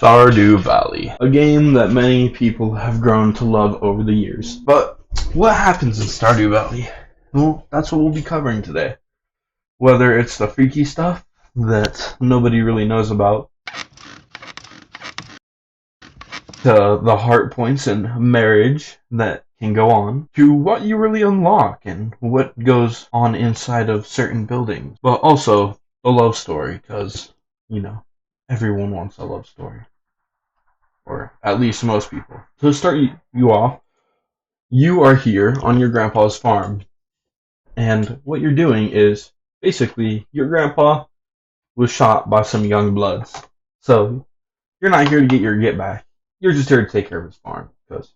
Stardew Valley, a game that many people have grown to love over the years. But what happens in Stardew Valley? Well, that's what we'll be covering today. Whether it's the freaky stuff that nobody really knows about, to the heart points in marriage that can go on, to what you really unlock and what goes on inside of certain buildings. But also the love story, because, everyone wants a love story. Or at least most people. To start you off, you are here on your grandpa's farm, and what you're doing is basically your grandpa was shot by some young bloods. So you're not here to get your get back. You're just here to take care of his farm because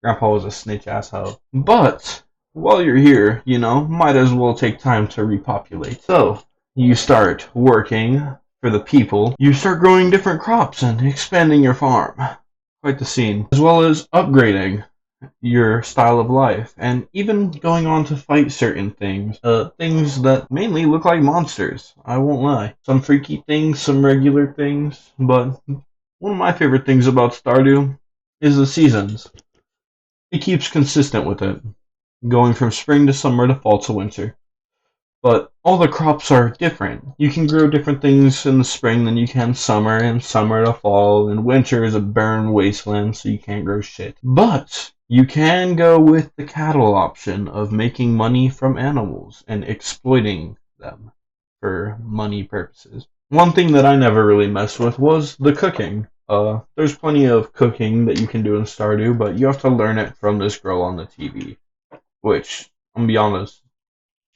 grandpa was a snitch asshole. But while you're here, might as well take time to repopulate. So you start working for the people. You start growing different crops and expanding your farm. Quite the scene. As well as upgrading your style of life and even going on to fight certain things. Things that mainly look like monsters. I won't lie. Some freaky things, some regular things. But one of my favorite things about Stardew is the seasons. It keeps consistent with it. Going from spring to summer to fall to winter. But all the crops are different. You can grow different things in the spring than you can summer, and summer to fall, and winter is a barren wasteland, so you can't grow shit. But you can go with the cattle option of making money from animals and exploiting them for money purposes. One thing that I never really messed with was the cooking. There's plenty of cooking that you can do in Stardew, but you have to learn it from this girl on the TV. Which, I'm gonna be honest,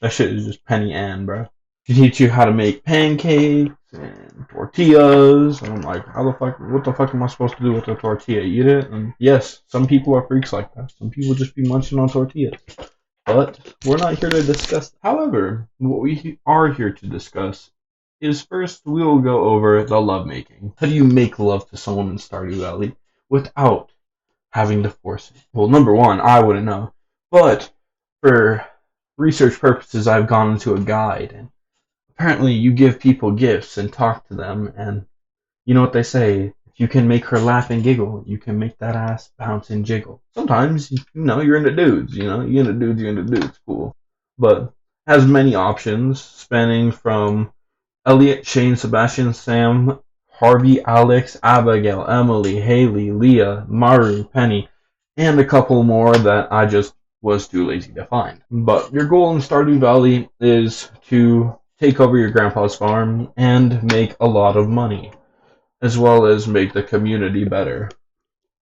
that shit is just Penny Ann, bro. She teach you how to make pancakes and tortillas, and I'm like, what the fuck am I supposed to do with a tortilla? Eat it? And yes, some people are freaks like that. Some people just be munching on tortillas. But we're not here to discuss. However, what we are here to discuss is first we'll go over the lovemaking. How do you make love to someone in Stardew Valley without having to force it? Well, number one, I wouldn't know. But for research purposes, I've gone into a guide, and apparently you give people gifts and talk to them, and you know what they say, if you can make her laugh and giggle, you can make that ass bounce and jiggle. Sometimes, you're into dudes, you into dudes, cool. But has many options, spanning from Elliot, Shane, Sebastian, Sam, Harvey, Alex, Abigail, Emily, Haley, Leah, Maru, Penny, and a couple more that I just was too lazy to find. But your goal in Stardew Valley is to take over your grandpa's farm and make a lot of money, as well as make the community better.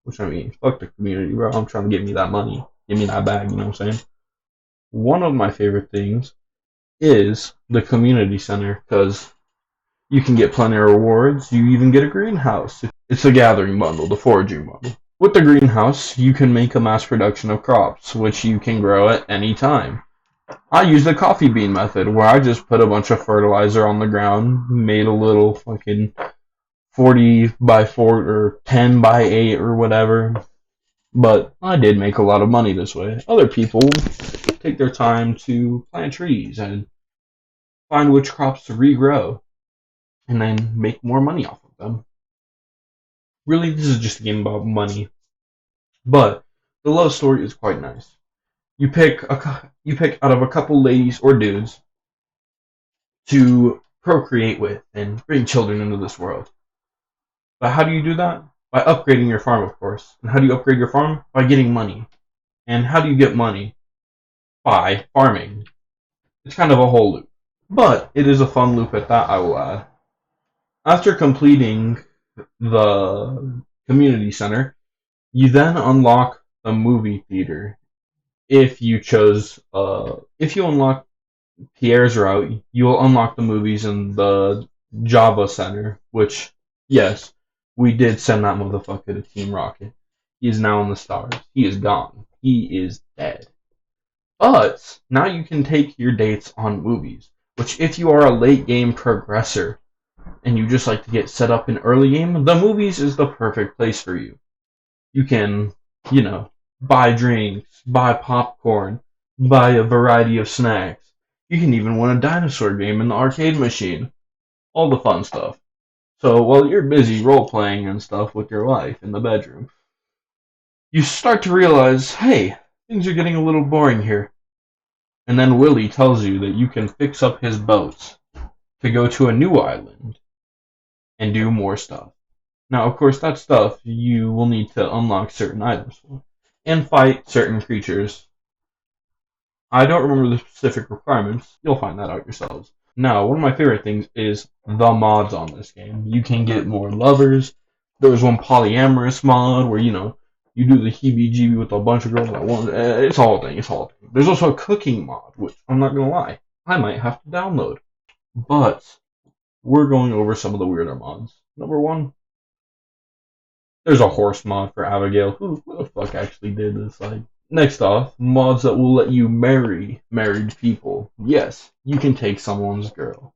Which, fuck the community, bro. I'm trying to get me that money. Give me that bag, you know what I'm saying? One of my favorite things is the community center, because you can get plenty of rewards. You even get a greenhouse. It's a gathering bundle, the foraging bundle. With the greenhouse, you can make a mass production of crops, which you can grow at any time. I use the coffee bean method, where I just put a bunch of fertilizer on the ground, made a little fucking 40 by 4 or 10 by 8 or whatever. But I did make a lot of money this way. Other people take their time to plant trees and find which crops to regrow, and then make more money off of them. Really, this is just a game about money. But the love story is quite nice. You pick out of a couple ladies or dudes to procreate with and bring children into this world. But how do you do that? By upgrading your farm, of course. And how do you upgrade your farm? By getting money. And how do you get money? By farming. It's kind of a whole loop. But it is a fun loop at that, I will add. After completing the community center, you then unlock the movie theater. If you unlock Pierre's route, you will unlock the movies in the Java Center, which, yes, we did send that motherfucker to Team Rocket. He is now in the stars. He is gone. He is dead. But now you can take your dates on movies, which if you are a late game progressor and you just like to get set up in early game, the movies is the perfect place for you. You can, buy drinks, buy popcorn, buy a variety of snacks. You can even win a dinosaur game in the arcade machine. All the fun stuff. So while you're busy role playing and stuff with your wife in the bedroom, you start to realize, hey, things are getting a little boring here. And then Willie tells you that you can fix up his boats to go to a new island and do more stuff. Now, of course, that stuff you will need to unlock certain items for and fight certain creatures. I don't remember the specific requirements. You'll find that out yourselves. Now, one of my favorite things is the mods on this game. You can get more lovers. There was one polyamorous mod where, you do the heebie-jeebie with a bunch of girls at once. It's all a thing. It's all a thing. There's also a cooking mod, which I'm not going to lie, I might have to download. But we're going over some of the weirder mods. Number one, there's a horse mod for Abigail. Who the fuck actually did this? Next off, mods that will let you marry married people. Yes, you can take someone's girl.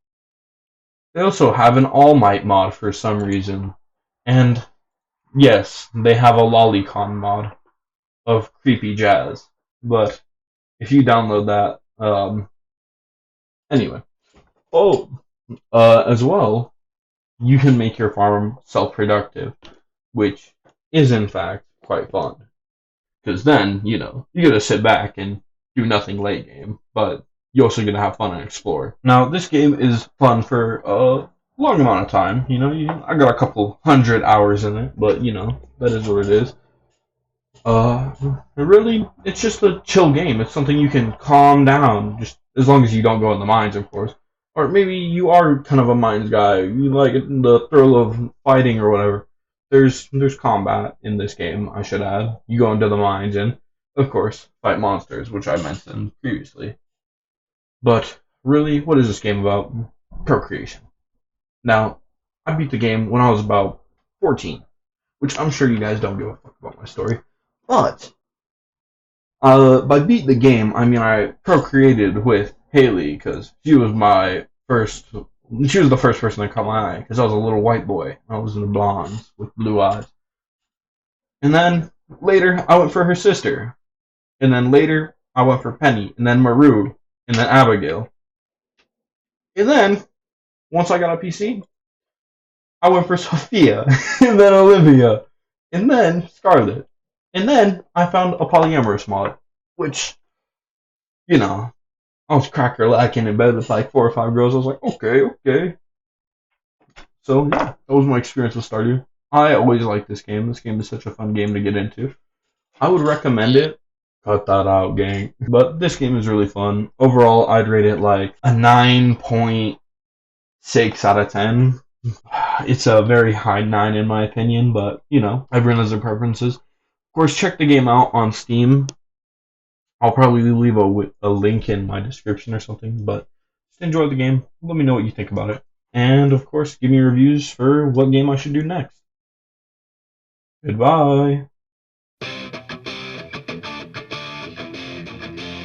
They also have an All Might mod for some reason. And yes, they have a lolicon mod of creepy jazz. But if you download that, anyway. Oh, as well, you can make your farm self-productive, which is in fact quite fun. Because then, you get to sit back and do nothing late game, but you're also going to have fun and explore. Now, this game is fun for a long amount of time. I got a couple 100 hours in it, but, that is what it is. Really, it's just a chill game. It's something you can calm down, just as long as you don't go in the mines, of course. Or maybe you are kind of a mines guy. You like the thrill of fighting or whatever. There's combat in this game, I should add. You go into the mines and, of course, fight monsters, which I mentioned previously. But really, what is this game about? Procreation. Now, I beat the game when I was about 14, which I'm sure you guys don't give a fuck about my story. But by beat the game, I mean I procreated with Haley because she was my first. She was the first person that caught my eye because I was a little white boy. I was in the blondes with blue eyes. And then later I went for her sister. And then later I went for Penny. And then Maru. And then Abigail. And then once I got a PC, I went for Sophia. And then Olivia. And then Scarlet. And then I found a polyamorous mod, which, I was cracker lacking in bed with like 4 or 5 girls. I was like, okay. So yeah, that was my experience with Stardew. I always like this game. This game is such a fun game to get into. I would recommend it. Cut that out, gang. But this game is really fun. Overall, I'd rate it like a 9.6 out of 10. It's a very high 9 in my opinion, but everyone has their preferences. Of course, check the game out on Steam. I'll probably leave a link in my description or something, but just enjoy the game. Let me know what you think about it. And, of course, give me reviews for what game I should do next. Goodbye.